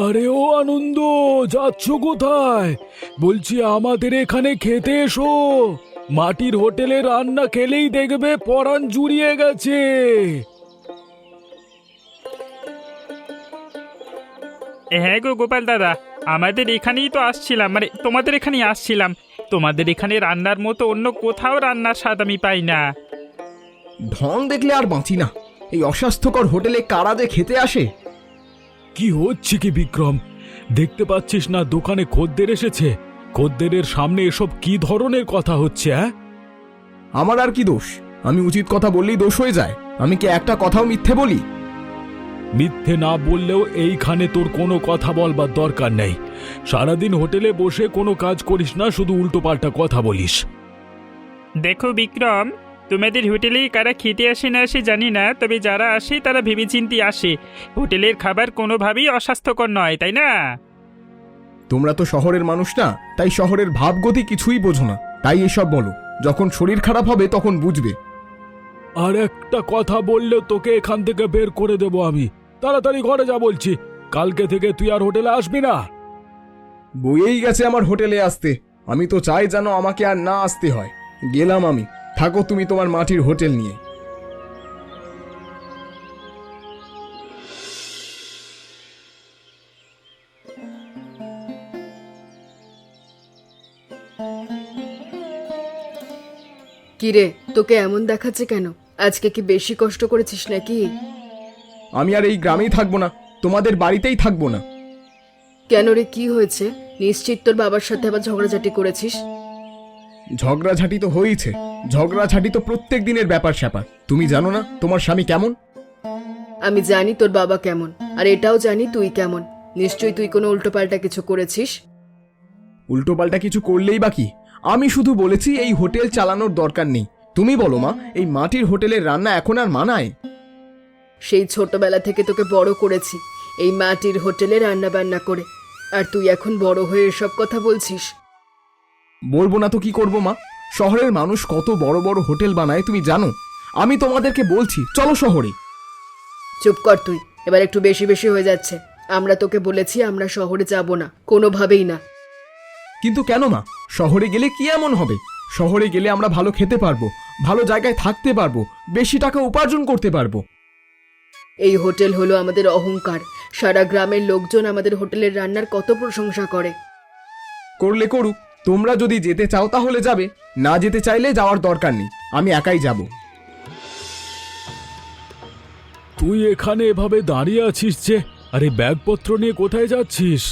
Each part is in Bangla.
আরে ও আনন্দ, যাচ্ছ কোথায়? বলছি আমাদের এখানে খেতে এসো। মাটির হোটেলে রান্না খেলেই দেখবে পরাণ জুড়িয়ে গেছে। হ্যাঁ গো গোপাল দাদা, আমাদের এখানেই তো আসছিলাম, মানে তোমাদের এখানেই আসছিলাম। তোমাদের এখানে রান্নার মতো অন্য কোথাও রান্নার স্বাদ আমি পাই না। ঢং দেখলে আর বাঁচি না। এই অস্বাস্থ্যকর হোটেলে কারা যে খেতে আসে। কি হচ্ছে কি বিক্রম? দেখতে পাচ্ছিস না দোকানে খদ্দের এসেছে? খদ্দেরের সামনে এসব কি ধরনের কথা হচ্ছে? হ্যাঁ, আমার আর কি দোষ? আমি উচিত কথা বললেই দোষ হয়ে যায়? আমি কি একটা কথাও মিথ্যে বলি? মিথ্যে না বললেও এইখানে তোর কোনো কথা বলবার দরকার নেই। সারাদিন হোটেলে বসে কোনো কাজ করিস না, শুধু উল্টোপাল্টা কথা বলিস। দেখো বিক্রম, তোমাদের হোটেলে কারা খেতে আসে না আসে জানি না, তবে যারা আসে তারা ভেবেচিন্তে আসে। হোটেলের খাবার কোনোভাবেই অস্বাস্থ্যকর নয়, তাই না? তোমরা তো শহরের মানুষ না, তাই শহরের ভাবগতি কিছুই বোঝো না। তাই এসব বলো। যখন শরীর খারাপ হবে তখন বুঝবে। আর একটা কথা বললেও তোকে এখান থেকে বের করে দেবো আমি। তাড়াতাড়ি ঘরে যা বলছি। কালকে থেকে তুই আর হোটেলে আসবি না। বইয়েই গেছে আমার হোটেলে আসতে। আমি তো চাই যেন আমাকে আর না আসতে হয়। গেলাম আমি। থাকো তুমি তোমার মাটির হোটেল নিয়ে। কিরে, তোকে এমন দেখাচ্ছে কেন? আজকে কি বেশি কষ্ট করেছিস নাকি? আমি আর এই গ্রামেই থাকবো না, তোমাদের বাড়িতেই থাকবো না। কেন রে, কি হয়েছে? নিশ্চিত তোর বাবার সাথে আবার ঝগড়াঝাটি করেছিস। ঝগড়াঝাটি তো হয়েছে। ঝগড়াঝাটি তো প্রত্যেক দিনের ব্যাপার স্যাপার। তুমি জানো না তোমার স্বামী কেমন? আমি জানি তোর বাবা কেমন, আর এটাও জানি তুই কেমন। নিশ্চয়ই তুই কোনো উল্টোপাল্টা কিছু করেছিস। উল্টোপাল্টা কিছু করলেই বাকি। আমি শুধু বলেছি এই হোটেল চালানোর দরকার নেই। তুমি বলো মা, এই মাটির হোটেলের রান্না এখন আর মানায়? সেই ছোটবেলা থেকে তোকে বড় করেছি এই মাটির হোটেলে রান্না বান্না করে, আর তুই এখন বড় হয়ে এসব কথা বলছিস? বলবো না তো কি করবো মা? শহরের মানুষ কত বড় বড় হোটেল বানায় তুমি জানো? আমি তোমাদেরকে বলছি চলো শহরে। চুপ কর তুই, এবার একটু বেশি বেশি হয়ে যাচ্ছে। আমরা তোকে বলেছি আমরা শহরে যাব না, কোনোভাবেই না। কিন্তু কেন মা? শহরে গেলে কি এমন হবে? শহরে গেলে আমরা ভালো খেতে পারবো, ভালো জায়গায় থাকতে পারবো, বেশি টাকা উপার্জন করতে পারবো। এই হোটেল হলো আমাদের অহংকার। সারা গ্রামের লোকজন আমাদের হোটেলের রান্নার কত প্রশংসা করে। করলে করুক। তোমরা যদি যেতে চাও তাহলে যাবে, না যেতে চাইলে যাওয়ার দরকার নেই। আমি একাই যাব। তুই এখানে এভাবে দাঁড়িয়ে আছিস যে? আরে ব্যাগপত্র নিয়ে কোথায় যাচ্ছিস?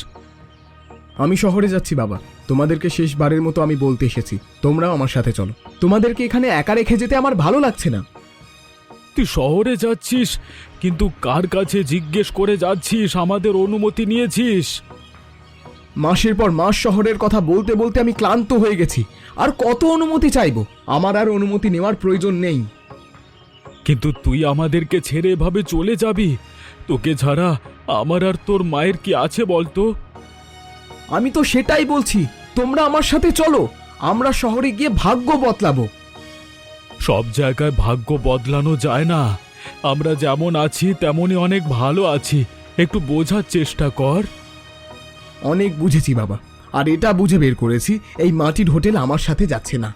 আমি শহরে যাচ্ছি বাবা। তোমাদেরকে শেষবারের মতো আমি বলতে এসেছি, তোমরাও আমার সাথে চলো। তোমাদেরকে এখানে একা রেখে যেতে আমার ভালো লাগছে না। তুই শহরে যাচ্ছিস, কিন্তু কার কাছে জিজ্ঞেস করে যাচ্ছিস? আমাদের অনুমতি নিয়েছিস? মাসের পর মাস শহরের কথা বলতে বলতে আমি ক্লান্ত হয়ে গেছি। আর কত অনুমতি চাইবো? আমার আর অনুমতি নেওয়ার প্রয়োজন নেই। কিন্তু তুই আমাদেরকে ছেড়ে এভাবে চলে যাবি? তোকে ছাড়া আমার আর তোর মায়ের কি আছে বলতো? আমি তো সেটাই বলছি, তোমরা আমার সাথে চলো। আমরা শহরে গিয়ে ভাগ্য বদলাবো। সব জায়গায় ভাগ্য বদলানো যায় না। আমরা যেমন আছি তেমনই অনেক ভালো আছি। একটু বোঝার চেষ্টা কর। অনেক বুঝেছি বাবা, আর এটা বুঝে বের করেছি এই মাটির হোটেল আমার সাথে যাচ্ছে না।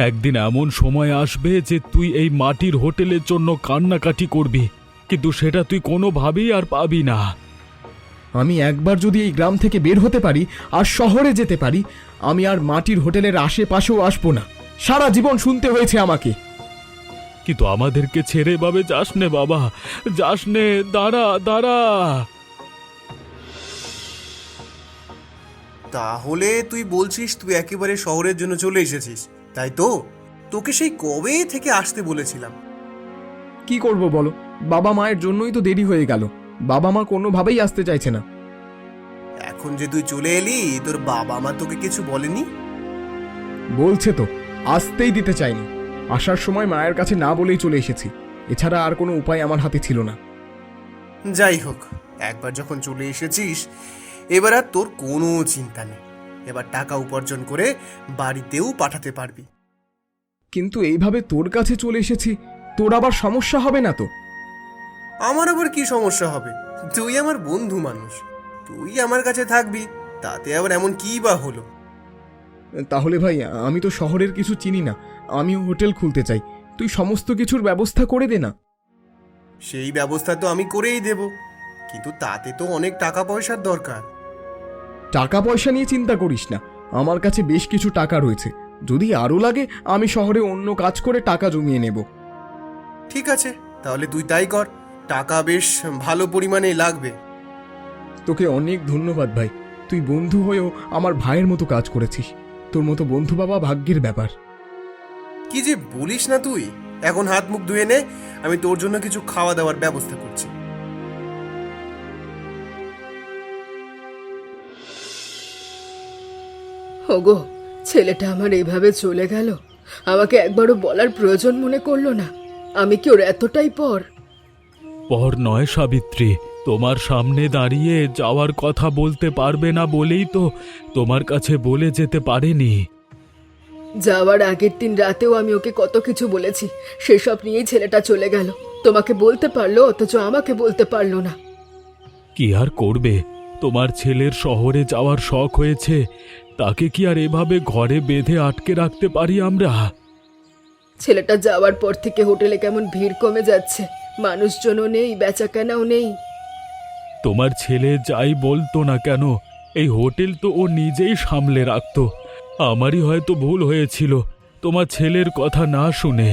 একদিন এমন সময় আসবে যে তুই এই মাটির হোটেলের জন্য কান্নাকাটি করবি, কিন্তু সেটা তুই কোনোভাবেই আর পাবি না। আমি একবার যদি এই গ্রাম থেকে বের হতে পারি আর শহরে যেতে পারি, আমি আর মাটির হোটেলের আশেপাশেও আসবো না। সারা জীবন শুনতে হয়েছে আমাকে। কিন্তু আমাদেরকে ছেড়ে এভাবে যাস নে বাবা, যাস নে। দাঁড়া দাঁড়া। তাহলে তুই বলছিস তুই একেবারে শহরের জন্য চলে এসেছিস, তাই তো? তোকে সেই কবে থেকে আসতে বলেছিলাম। কি করব বলো? বাবা মায়ের জন্যই তো দেরি হয়ে গেল। বাবা মা কোনোভাবেই আসতে চাইছে না। এখন যে তুই চলে এলি, তোর বাবা মা তোকে কিছু বলেনি? বলছে তো, আসতেই দিতে চাইনি। আসার সময় মায়ের কাছে না বলেই চলে এসেছি। এছাড়া আর কোনো উপায় আমার হাতে ছিল না। যাই হোক, একবার যখন চলে এসেছিস, এবার আর তোর কোনো চিন্তা নেই। এবার টাকা উপার্জন করে বাড়িতেও পাঠাতে পারবি। কিন্তু এইভাবে তোর কাছে চলে এসেছি, তোর আবার সমস্যা হবে না তো? আমার আবার কি সমস্যা হবে? তুই আমার বন্ধু মানুষ। তুই আমার কাছে থাকবি, তাতে আবার এমন কি বা হলো? তাহলে ভাই আমি তো শহরের কিছু চিনি না, আমিও হোটেল খুলতে চাই, তুই সমস্ত কিছুর ব্যবস্থা করে দে না। সেই ব্যবস্থা তো আমি করেই দেব, কিন্তু তাতে তো অনেক টাকা পয়সার দরকার। টাকা পয়সা নিয়ে চিন্তা করিস না, আমার কাছে বেশ কিছু টাকা রয়েছে, যদি আরও লাগে আমি শহরে অন্য কাজ করে টাকা জমিয়ে নেব। ঠিক আছে, তাহলে তুই তাই কর, টাকা বেশ ভালো পরিমাণে লাগবে। তোকে অনেক ধন্যবাদ ভাই, তুই বন্ধু হয়েও আমার ভাইয়ের মতো কাজ করেছিস। তোর মতো বন্ধু বাবা ভাগ্যের ব্যাপার। কি যে বলিস না তুই, এখন হাত মুখ ধুয়ে নে, আমি তোর জন্য কিছু খাওয়া দাওয়ার ব্যবস্থা করছি। ওগো, ছেলেটা আমার এইভাবে চলে গেল, আমাকে একবারও বলার প্রয়োজন মনে করলো না। আমি কি ওর এতটাই পর? পর নয় সাবিত্রী, তোমার সামনে দাঁড়িয়ে যাওয়ার কথা বলতে পারবে না বলেই তো তোমার কাছে বলে যেতে পারেনি। যাওয়ার আগের দিন রাতেও আমি ওকে কত কিছু বলেছি, সেসব নিয়েই ছেলেটা চলে গেল। তোমাকে বলতে পারলো, অথচ আমাকে বলতে পারলো না। কি আর করবে, তোমার ছেলের শহরে যাওয়ার শখ হয়েছে, তাকে কি আর এভাবে ঘরে বেঁধে আটকে রাখতে পারি আমরা? ছেলেটা যাওয়ার পর থেকে হোটেলে কেমন ভিড় কমে যাচ্ছে, মানুষজনও নেই, বেচাকেনাও নেই। তোমার ছেলে যাই বলতো না কেন, এই হোটেল তো ও নিজেই সামলে রাখতো। আমারই হয়তো ভুল হয়েছিল তোমার ছেলের কথা না শুনে।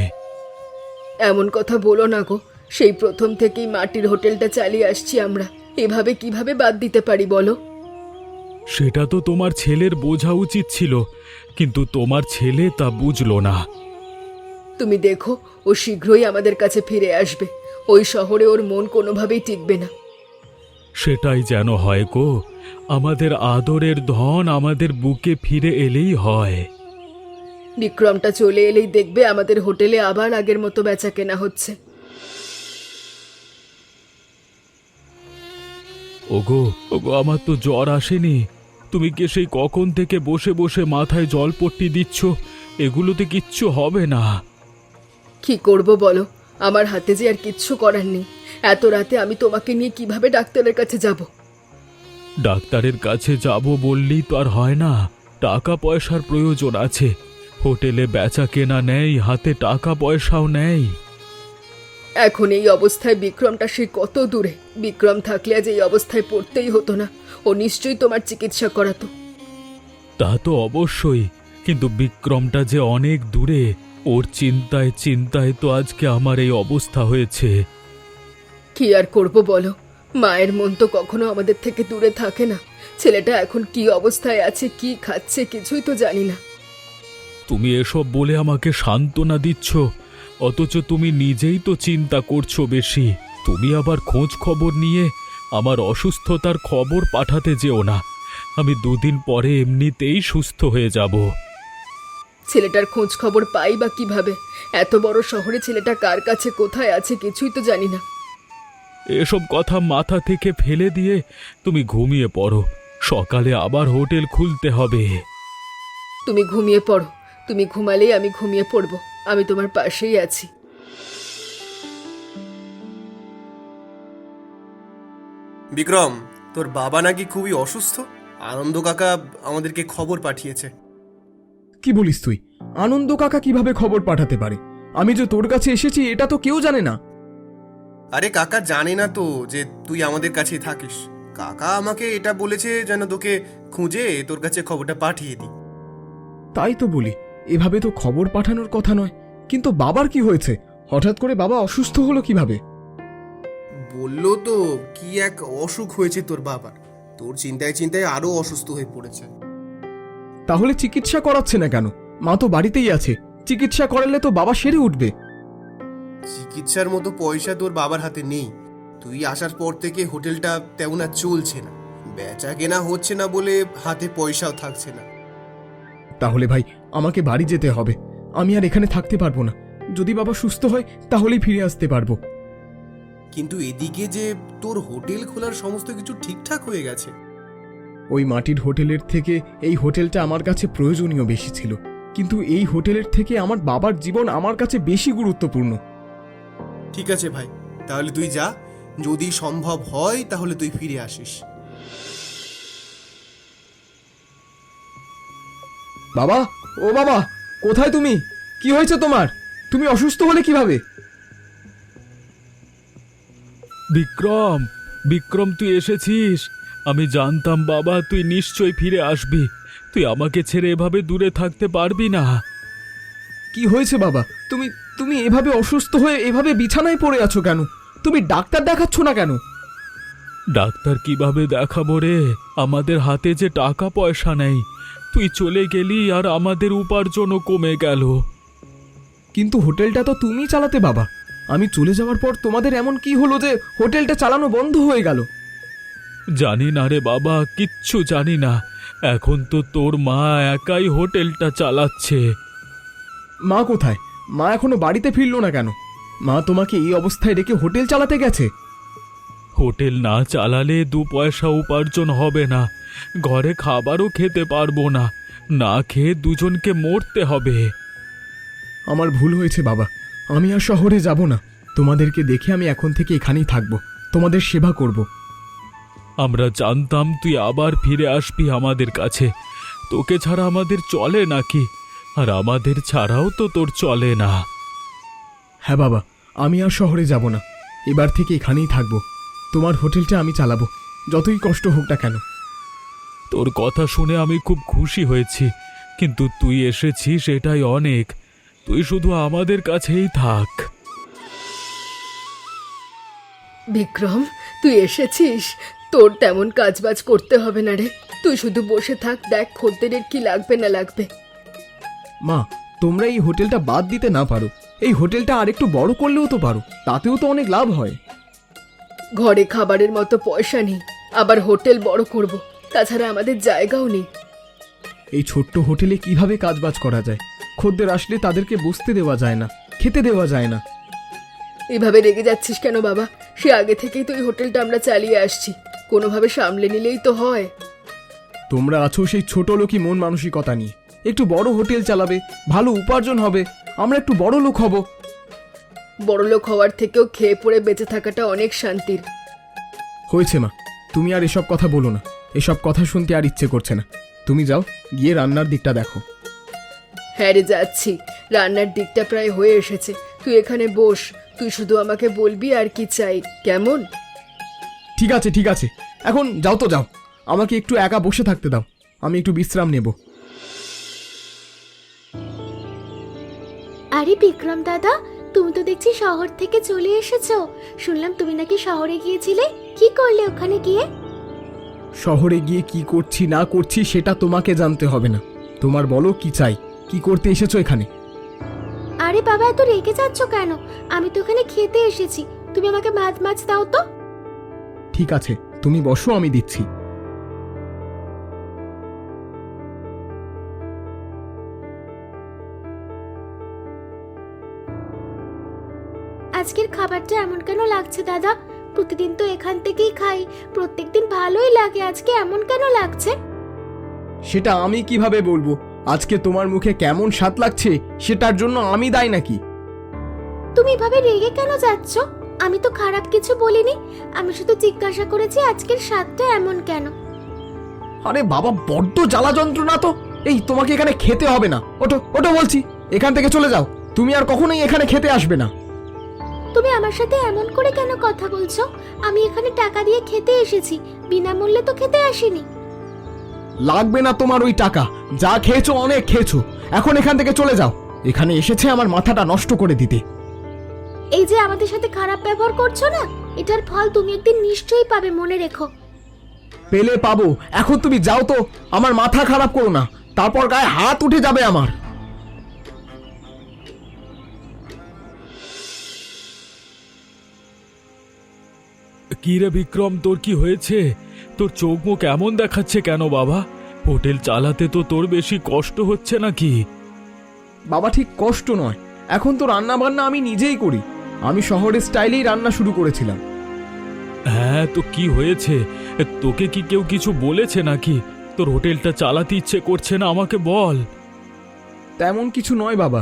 এমন কথা বলো না গো, সেই প্রথম থেকেই মাটির হোটেলটা চালিয়ে আসছি আমরা, এভাবে কিভাবে বাদ দিতে পারি বলো? সেটা তো তোমার ছেলের বোঝা উচিত ছিল, কিন্তু তোমার ছেলে তা বুঝলো না। তুমি দেখো, ও শীঘ্রই আমাদের কাছে ফিরে আসবে। ওই শহরে ওর মন কোনোভাবেই টিকবে না। সেটাই যেন হয় গো, আমাদের আদরের ধন আমাদের বুকে ফিরে এলেই হয়। বিক্রমটা চলে এলেই দেখবে আমাদের হোটেলে আবার আগের মতো বেচাকেনা হচ্ছে। ওগো ওগো, আমার তো জ্বর আসেনি, তুমি কি সেই কখন থেকে বসে বসে মাথায় জলপট্টি দিচ্ছ? এগুলোতে কিচ্ছু হবে না। কি করব বলো, আমার হাতে যে আর কিচ্ছু করার নেই। এত রাতে আমি তোমাকে নিয়ে কিভাবে ডাক্তারের কাছে যাব? ডাক্তারের কাছে যাব বললেই তো আর হয় না, টাকা পয়সার প্রয়োজন আছে। হোটেলে বেচা কেনা নেই, হাতে টাকা পয়সাও নেই। এখন এই অবস্থায় বিক্রমটা সে কত দূরে। বিক্রম থাকলে আজ এই অবস্থায় পড়তেই হতো না, ও নিশ্চয়ই তোমার চিকিৎসা করাতো। তা তো অবশ্যই, কিন্তু বিক্রমটা যে অনেক দূরে, ওর চিন্তায় চিন্তায় তো আজকে আমার এই অবস্থা হয়েছে। কি আর করব বলো, মায়ের মন তো কখনো আমাদের থেকে দূরে থাকে না। ছেলেটা এখন কি অবস্থায় আছে, কি খাচ্ছে, কিছুই তো জানি না। তুমি এসব বলে আমাকে সান্ত্বনা দিচ্ছ, অথচ তুমি নিজেই তো চিন্তা করছো বেশি। তুমি আবার খোঁজ খবর নিয়ে আমার অসুস্থতার খবর পাঠাতে যেও না, আমি দুদিন পরে এমনিতেই সুস্থ হয়ে যাব। ছেলেটার খোঁজ খবর পাই বা কিভাবে? এত বড় শহরে ছেলেটা কার কাছে কোথায় আছে কিছুই তো জানি না। এসব কথা মাথা থেকে ফেলে দিয়ে তুমি ঘুমিয়ে পড়ো, সকালে আবার হোটেল খুলতে হবে। তুমি ঘুমিয়ে পড়ো, তুমি ঘুমালেই আমি ঘুমিয়ে পড়ব। আমি তোমার পাশেই আছি। বিক্রম, তোর বাবা নাকি খুবই অসুস্থ। আনন্দ কাকা আমাদেরকে খবর পাঠিয়েছে। কি বলিস তুই? আনন্দ কাকা কিভাবে খবর পাঠাতে পারে? আমি যে তোর কাছে এসেছি এটা তো কেউ জানে না। আরে কাকা জানে না তো যে তুই আমাদের কাছেই থাকিস। কাকা আমাকে এটা বলেছে যেন তোকে খুঁজে তোর কাছে খবরটা পাঠিয়ে দিই। তাই তো বলি, এভাবে তো খবর পাঠানোর কথা নয়। কিন্তু বাবার কি হয়েছে? হঠাৎ করে বাবা অসুস্থ হলো কিভাবে? বললো তো কি এক অসুখ হয়েছে তোর বাবার, তোর চিন্তায় চিন্তায় আরো অসুস্থ হয়ে পড়েছে। তাহলে চিকিৎসা করাচ্ছে না কেন? মা তো বাড়িতেই আছে, চিকিৎসা করালে তো বাবা সেরে উঠবে। চিকিৎসার মতো পয়সা তোর বাবার হাতে নেই। তুই আসার পর থেকে হোটেলটা তেমন আর চলছে না, বেচা কেনা হচ্ছে না বলে হাতে পয়সাও থাকছে না। তাহলে ভাই আমাকে বাড়ি যেতে হবে, আমি আর এখানে থাকতে পারবো না। যদি বাবা সুস্থ হয় তাহলেই ফিরে আসতে পারবো। কিন্তু এদিকে যে তোর হোটেল খোলার সমস্ত কিছু ঠিকঠাক হয়ে গেছে। ওই মাটির হোটেলের থেকে এই হোটেলটা আমার কাছে প্রয়োজনীয় বেশি ছিল, কিন্তু এই হোটেলের থেকে আমার বাবার জীবন আমার কাছে বেশি গুরুত্বপূর্ণ। ঠিক আছে ভাই, তাহলে তুই যা, যদি সম্ভব হয় তাহলে তুই ফিরে আসিস। বাবা, ও বাবা, কোথায় তুমি? কি হয়েছে তোমার? তুমি অসুস্থ হলে কিভাবে? বিক্রম, বিক্রম, তুই এসেছিস। আমি জানতাম বাবা তুই নিশ্চয়ই ফিরে আসবি। তুই আমাকে ছেড়ে এভাবে দূরে থাকতে পারবি না। কি হয়েছে বাবা? তুমি তুমি এভাবে অসুস্থ হয়ে এভাবে বিছানায় পড়ে আছো কেন? তুমি ডাক্তার দেখাচ্ছ না কেন? ডাক্তার কিভাবে দেখাবো রে? আমাদের হাতে যে টাকা পয়সা নেই। তুই চলে গেলি আর আমাদের উপার্জনও কমে গেল। কিন্তু হোটেলটা তো তুমি চালাতে বাবা। আমি চলে যাওয়ার পর তোমাদের এমন কি হলো যে হোটেলটা চালানো বন্ধ হয়ে গেল? জানি না রে বাবা, কিচ্ছু জানি না। এখন তো তোর মা একাই হোটেলটা চালাচ্ছে। মা কোথায়? মা এখনো বাড়িতে ফিরলো না কেন? মা তোমাকে এই অবস্থায় রেখে হোটেল চালাতে গেছে? হোটেল না চালালে 2 পয়সা উপার্জন হবে না। ঘরে খাবারও খেতে পারবো না। না খেয়ে দুজনকে মরতে হবে। আমার ভুল হয়েছে বাবা। আমি আর শহরে যাব না। তোমাদেরকে দেখে আমি এখন থেকে এখানেই থাকবো, তোমাদের সেবা করব। আমরা জানতাম তুই আবার ফিরে আসবি আমাদের কাছে। তোকে ছাড়া আমাদের চলে নাকি? আর আমাদের ছাড়াও তো তোর চলে না। হ্যাঁ বাবা, আমি আর শহরে যাব না। এবার থেকে এখানেই থাকবো। তোমার হোটেলটা আমি চালাবো, যতই কষ্ট হোক না কেন। তোর কথা শুনে আমি খুব খুশি হয়েছি, কিন্তু তুই এসেছিস এটাই অনেক। তুই শুধু আমাদের কাছেই থাক। বিক্রম, তুই এসেছিস। তোর তেমন কাজবাজ করতে হবে না রে। তুই শুধু বসে থাক, দেখ খদ্দেরের কি লাগবে না লাগবে। মা, তোমরা এই হোটেলটা বাদ দিতে না পারো। এই হোটেলটা আরেকটু বড় করলেও তো পারো, তাতেও তো অনেক লাভ হয়। ঘরে খাবারের মতো পয়সা নেই, আবার হোটেল বড় করব। তাছাড়া আমাদের জায়গাও নেই। এই ছোট্ট হোটেলে কিভাবে কাজবাজ করা যায়? খদ্দের আসলে তাদেরকে বসতে দেওয়া যায় না, খেতে দেওয়া যায় না। এভাবে রেগে যাচ্ছিস কেন বাবা? সে আগে থেকেই তো এই হোটেলটা আমরা চালিয়ে আসছি। কোনোভাবে সামলে নিলেই তো হয়। তোমরা আছো সেই ছোট লোকই মন মানসিকতা নিয়ে। একটু বড় হোটেল চালাবে, ভালো উপার্জন হবে, আমরা একটু বড় লোক হব। বড়লোক হওয়ার থেকেও খেয়ে পড়ে বেঁচে থাকাটা অনেক শান্তির। হয়েছে মা, তুমি আর এসব কথা বলো না। এসব কথা শুনতে আর ইচ্ছে করছে না। তুমি যাও, গিয়ে রান্নার দিকটা দেখো। হ্যাঁ রে, যাচ্ছি। রান্নার দিকটা প্রায় হয়ে এসেছে। তুই এখানে বস। তুই শুধু আমাকে বলবি আর কি চাই, কেমন? ঠিক আছে, ঠিক আছে। এখন যাও তো যাও। আমাকে একটু একা বসে থাকতে দাও, আমি একটু বিশ্রাম নেব। আরে বিক্রম দাদা, তুমি তো দেখছি শহর থেকে চলে এসেছো। শুনলাম তুমি নাকি শহরে গিয়েছিলে। কি করলে ওখানে গিয়ে? শহরে গিয়ে কি করছি না করছি সেটা তোমাকে জানতে হবে না। তোমার বলো কি চাই, কি করতে এসেছো এখানে? আরে বাবা, এত রেগে যাচ্ছ কেন? আমি তো এখানে খেতে এসেছি। তুমি আমাকে ভাত মাছ দাও তো। ঠিক আছে, তুমি বসো, আমি দিচ্ছি। আজকের খাবারটা এমন কেন লাগছে দাদা? প্রতিদিন তো এখান থেকেই খাই, প্রত্যেকদিন ভালোই লাগে, আজকে এমন কেন লাগছে? সেটা আমি কিভাবে বলবো? আজকে তোমার মুখে কেমন স্বাদ লাগছে সেটার জন্য আমি দায় নাকি? তুমি এভাবে রেগে কেন যাচ্ছ? আমি তো খারাপ কিছু বলিনি। আমি শুধু জিজ্ঞাসা করেছি আজকের স্বাদটা এমন কেন। আরে বাবা, বড্ড জ্বালা যন্ত্রণা তো। এই, তোমাকে এখানে খেতে হবে না। ওটো ওটো বলছি, এখান থেকে চলে যাও। তুমি আর কখনোই এখানে খেতে আসবে না। তুমি আমার সাথে এমন করে কেন কথা বলছো? আমি এখানে টাকা দিয়ে খেতে এসেছি, বিনামূল্যে তো খেতে আসিনি। লাগবে না তোমার ওই টাকা। যা খেয়েছো অনেক খেয়েছো, এখন এখান থেকে চলে যাও। এখানে এসেছে আমার মাথাটা নষ্ট করে দিতে। এই যে আমাদের সাথে খারাপ ব্যবহার করছো না, এটার ফল তুমি একদিন নিশ্চয়ই পাবে, মনে রেখো। পেলে পাবো, এখন তুমি যাও তো। আমার মাথা খারাপ করো না, তারপর গায়ে হাত উঠে যাবে আমার। কি রে বিক্রম, তোর কি হয়েছে? তোর চোখ মুখ এমন দেখাচ্ছে কেন বাবা? হোটেল চালাতে তো তোর বেশি কষ্ট হচ্ছে নাকি? বাবা, ঠিক কষ্ট নয়, এখন তো রান্না বান্না আমি নিজেই করি। আমি শহরের স্টাইলেই রান্না শুরু করেছিলাম। হ্যাঁ, তো কি হয়েছে? তোকে কি কেউ কিছু বলেছে নাকি? তোর হোটেলটা চালাতে ইচ্ছে করছে না, আমাকে বল। তেমন কিছু নয় বাবা।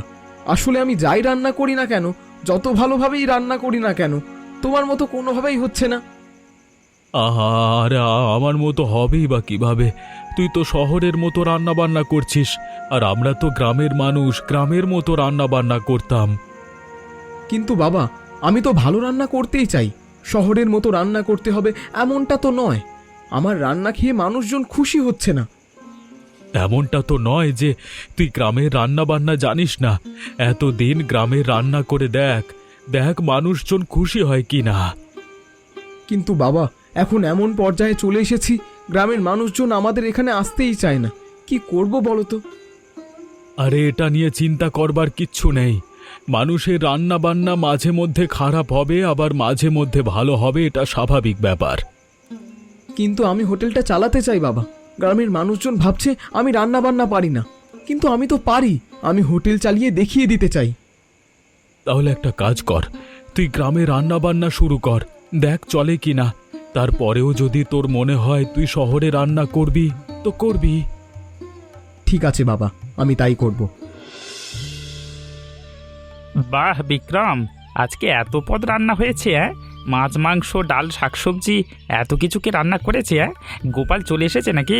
আসলে আমি যাই রান্না করি না কেন, যত ভালোভাবেই রান্না করি না কেন, তোমার মতো কোনোভাবেই হচ্ছে না। আরে আমার মতো হবেই বা কিভাবে? তুই তো শহরের মতো রান্না বান্না করছিস, আর আমরা তো গ্রামের মানুষ, গ্রামের মতো রান্না বান্না করতাম। কিন্তু বাবা, আমি তো ভালো রান্না করতেই চাই। শহরের মতো রান্না করতে হবে এমনটা তো নয়। আমার রান্না খেয়ে মানুষজন খুশি হচ্ছে না। এমনটা তো নয় যে তুই গ্রামের রান্না বান্না জানিস না। এতদিন গ্রামের রান্না করে দেখ, দেখ মানুষজন খুশি হয় কি না। কিন্তু বাবা, এখন এমন পর্যায়ে চলে এসেছি, গ্রামের মানুষজন আমাদের এখানে আসতেই চায় না। কি করব বলো তো? আরে এটা নিয়ে চিন্তা করবার কিচ্ছু নেই। মানুষের রান্না বান্না মাঝে মধ্যে খারাপ হবে, আবার মাঝে মধ্যে ভালো হবে, এটা স্বাভাবিক ব্যাপার। কিন্তু আমি হোটেলটা চালাতে চাই বাবা। গ্রামের মানুষজন ভাবছে আমি রান্না বান্না পারি না, কিন্তু আমি তো পারি। আমি হোটেল চালিয়ে দেখিয়ে দিতে চাই। তাহলে একটা কাজ কর, তুই গ্রামে রান্না বান্না শুরু কর, দেখ চলে কি না। তারপরেও যদি তোর মনে হয় তুই শহরে রান্না করবি তো করবি। ঠিক আছে বাবা, আমি তাই করব। বাহ বিক্রম, আজকে এত পদ রান্না হয়েছে। মাছ, মাংস, ডাল, শাকসবজি, এত কিছু কি রান্না করেছে? গোপাল চলে এসেছে নাকি?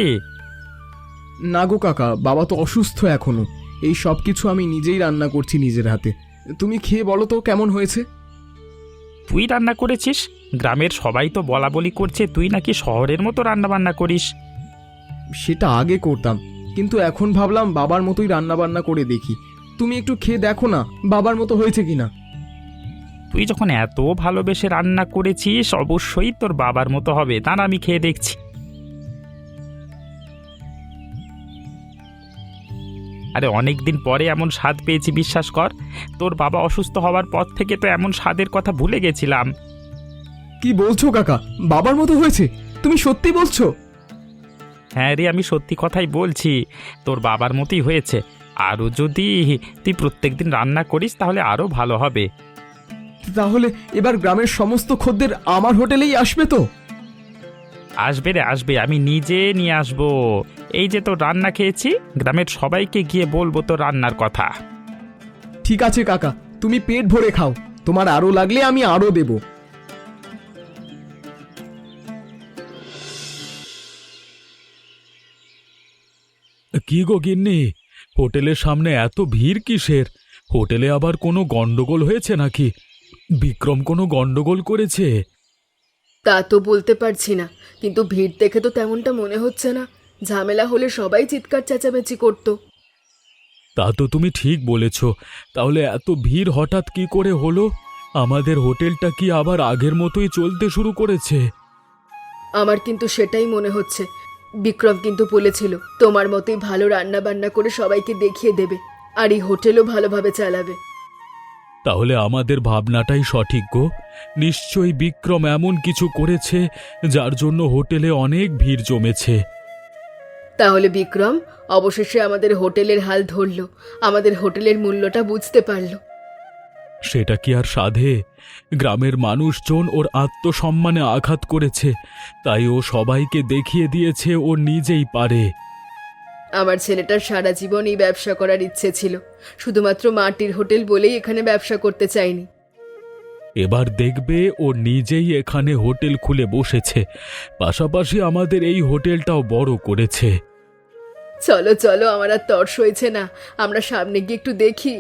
না গো কাকা, বাবা তো অসুস্থ এখনো। এই সব কিছু আমি নিজেই রান্না করছি নিজের হাতে। তুমি খেয়ে বলো তো কেমন হয়েছে। তুই রান্না করেছিস? গ্রামের সবাই তো বলা বলি করছে তুই নাকি শহরের মতো রান্না বান্না করিস। সেটা আগে করতাম, কিন্তু এখন ভাবলাম বাবার মতোই রান্না বান্না করে দেখি। তুমি একটু খেয়ে দেখো না বাবার মতো হয়েছে কিনা। তুই যখন এত ভালোবেসে রান্না করেছিস, অবশ্যই তোর বাবার মতো হবে। তার আমি খেয়ে দেখছি। আরে অনেক দিন পরে এমন স্বাদ পেয়েছি, বিশ্বাস কর। তোর বাবা অসুস্থ হওয়ার পর থেকে তো এমন স্বাদের কথা ভুলে গেছিলাম। কি বলছো কাকা, বাবার মতো হয়েছে? তুমি সত্যি বলছো? হ্যাঁ রে, আমি সত্যি কথাই বলছি, তোর বাবার মতোই হয়েছে। আরও যদি তুই প্রত্যেকদিন রান্না করিস তাহলে আরও ভালো হবে। তাহলে এবার গ্রামের সমস্ত খদ্দের আমার হোটেলেই আসবে তো? আসবে রে, আসবে। আমি নিজে নিয়ে আসবো। এই যে তোর রান্না খেয়েছি, গ্রামের সবাইকে গিয়ে বলবো তোর রান্নার কথা। ঠিক আছে কাকা, তুমি পেট ভরে খাও। তোমার আরো লাগলে আমি আরো দেব। কি গো গিন্নি, হোটেলের সামনে এত ভিড় কিসের? হোটেলে আবার কোনো গন্ডগোল হয়েছে নাকি? বিক্রম কোনো গন্ডগোল করেছে? তা তো বলতে পারছি না, কিন্তু ভিড় দেখে তো তেমনটা মনে হচ্ছে না। ঝামেলা হলে সবাই চিৎকার চেঁচামেচি করতো। তা তো তুমি ঠিক বলেছ। তাহলে এত ভিড় হঠাৎ কি করে হলো? আমাদের হোটেলটা কি আবার আগের মতোই চলতে শুরু করেছে? আমার কিন্তু সেটাই মনে হচ্ছে। বিক্রম কিন্তু বলেছিল তোমার মতোই ভালো রান্না বান্না করে সবাইকে দেখিয়ে দেবে, আর এই হোটেলও ভালোভাবে চালাবে। তাহলে আমাদের ভাবনাটাই সঠিক গো। নিশ্চয়ই বিক্রম এমন কিছু করেছে যার জন্য হোটেলে অনেক ভিড় জমেছে। তাহলে বিক্রম অবশেষে আমাদের হোটেলের হাল ধরলো, আমাদের হোটেলের মূল্যটা বুঝতে পারলো। সেটা কি আর সাধে? গ্রামের মানুষজন ওর আত্মসম্মানে আঘাত করেছে, তাই ও সবাইকে দেখিয়ে দিয়েছে ও নিজেই পারে। আমার ছেলেটার সারা জীবন এই ব্যবসা করার ইচ্ছে ছিল, শুধুমাত্র মাটির হোটেল বলেই এখানে ব্যবসা করতে চাইনি। এবার দেখবে ও নিজেই এখানে হোটেল খুলে বসেছে, পাশাপাশি আমাদের এই হোটেলটাও বড় করেছে। চলো চলো, আমার আর তর্স হয়েছে না, আমরা সামনে গিয়ে একটু দেখি।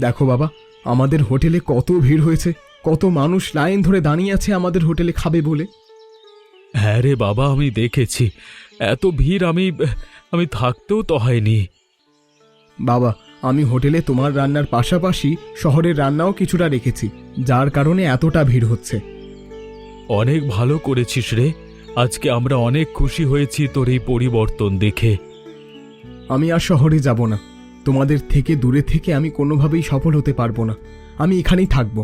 দেখো বাবা, আমাদের হোটেলে কত ভিড় হয়েছে, কত মানুষ লাইন ধরে দাঁড়িয়ে আছে আমাদের হোটেলে খাবে বলে। হ্যাঁ রে বাবা, আমি দেখেছি। এত ভিড় আমি থাকতেও তো হয়নি। বাবা, আমি হোটেলে তোমার রান্নার পাশাপাশি শহরের রান্নাও কিছুটা রেখেছি, যার কারণে এতটা ভিড় হচ্ছে। অনেক ভালো করেছিস রে। আজকে আমরা অনেক খুশি হয়েছি তোর এই পরিবর্তন দেখে। আমি আর শহরে যাব না। তোমাদের থেকে দূরে থেকে আমি কোনোভাবেই সফল হতে পারবো না। আমি এখানেই থাকবো।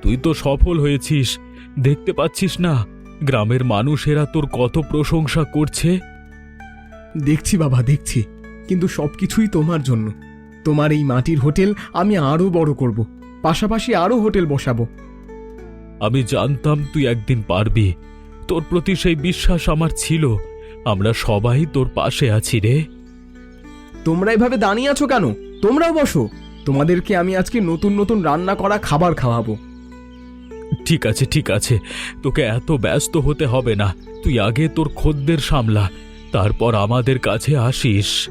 তুই তো সফল হয়েছিস, দেখতে পাচ্ছিস না? গ্রামের মানুষেরা তোর কত প্রশংসা করছে। দেখছি বাবা, দেখছি, কিন্তু সবকিছুই তোমার জন্য। তোমার এই মাটির হোটেল আমি আরো বড় করব, পাশাপাশি আরো হোটেল বসাবো। আমি জানতাম তুই একদিন পারবি। তোর প্রতি সেই বিশ্বাস আমার ছিল। আমরা সবাই তোর পাশে আছি রে। তোমরা এভাবে দাঁড়িয়ে আছো কেন? তোমরাও বসো। তোমাদেরকে আমি আজকে নতুন নতুন রান্না করা খাবার খাওয়াবো। ঠিক আছে, ঠিক আছে, তোকে এত ব্যস্ত হতে হবে না। তুই আগে তোর খদ্দের সামলা, তারপর আমাদের কাছে আসিস।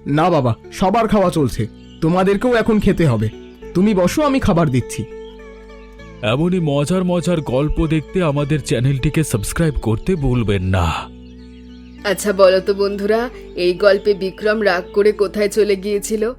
না বাবা, সবার খাওয়া চলছে, তোমাদেরকেও এখন খেতে হবে। তুমি বসো, আমি খাবার দিচ্ছি। এমনই মজার মজার গল্প দেখতে আমাদের চ্যানেলটিকে সাবস্ক্রাইব করতে ভুলবেন না। আচ্ছা বলো তো বন্ধুরা, এই গল্পে বিক্রম রাগ করে কোথায় চলে গিয়েছিল?